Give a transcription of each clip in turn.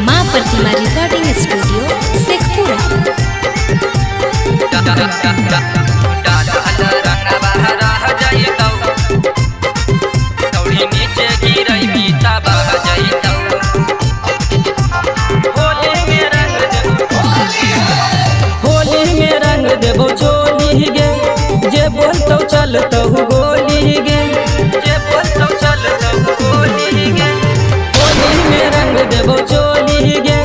माँ प्रतिमा recording studio Sheikhpura. Holi में रंग देबो चोली गे, जे बोलतो चलतो गोली गे, जे बोलतो चलतो गोली गे। होली में रंग देबो चोली गे,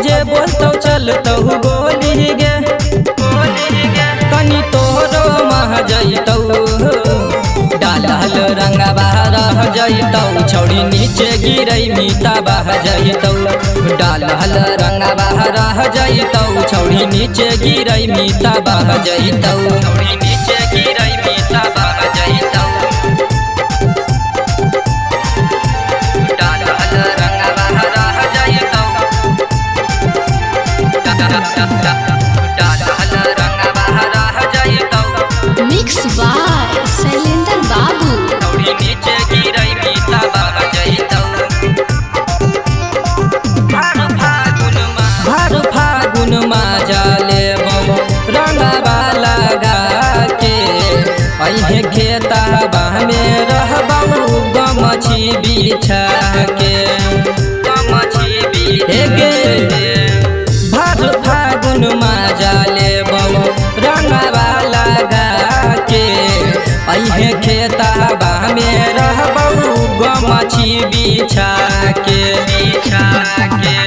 जे बोलतो चलतो गोली गे, गोली गे। तनी तोरो मह जइतौ डालल रंगवा रह जइतौ, छौड़ी नीचे गिरै मीता बह जइतौ। डालल रंगवा रह जइतौ, छौड़ी नीचे गिरै मीता बह जइतौ, छौड़ी नीचे गिरै मीता बह जइतौ। डालल रंगवा रह जइतौ, डालल रंगवा रह जइतौ। मिक्स बाय शैलेंद्र बाबू। छौड़ी नीचे गिरै मीता बह जइतौ। भर फागुन मा जाले रंगवा लगा के, अहे खेतबा में रहबौ गमछी बिछा के, गमछी बिछा के। भर फागुन मा जाले रंगवा लगा के, अहे खेतबा में रहबौ गमछी बिछा के, बिछा के।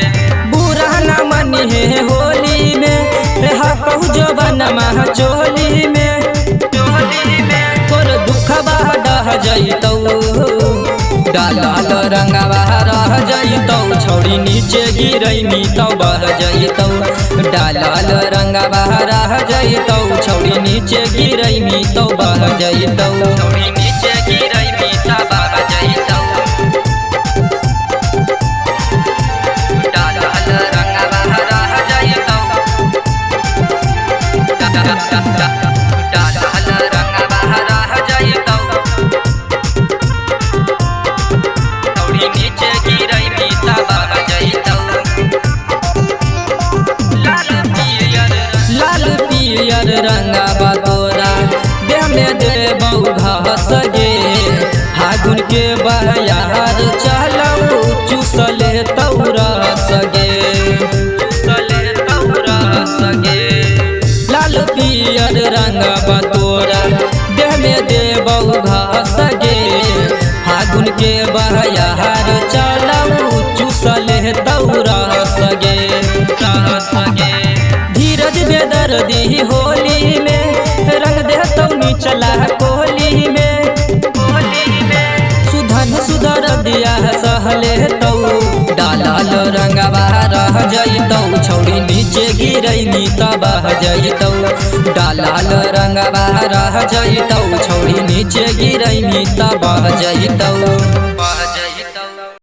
बुरा न मनी होली में कहू जबन मह चोली में, चोली में तोर दुखबा डह जइतौ। डालल रंगवा रह जइतौ, छौड़ी नीचे गिरै मीतौ बह जइतौ। डालल रंगवा रह जइतौ, छौड़ी नीचे गिरै मीतौ बह जइतौ, छौड़ी नीचे गिरै मीता बह जइतौ। डालल रंगवा रह जइतौ, डालल रंगवा रह जइतौ। छौड़ी नीचे गिरै मीता बह जइतौ। लाल पियर रंगवा तोरा देह में देबौ घास गे, फागुन के बहयार चलौ चुसले तौरस गे, चुसले तौरस गे। लाल पियर रंगवा तोरा देह में देबौ घास गे, फागुन के बहयार चलौ चुसले तौरस गे, रस गे। धीरज बेदर्दी होली में रंग देतौ निचला कोली में, कोली में। सुधन सुधर दिया सहले तौ, डालल रंगवा रह जइतौ, छौड़ी नीचे गिरै मीता बह जइतौ। डालल रंगवा रह जइतौ, छौड़ी नीचे गिरै मीता बह जइतौ।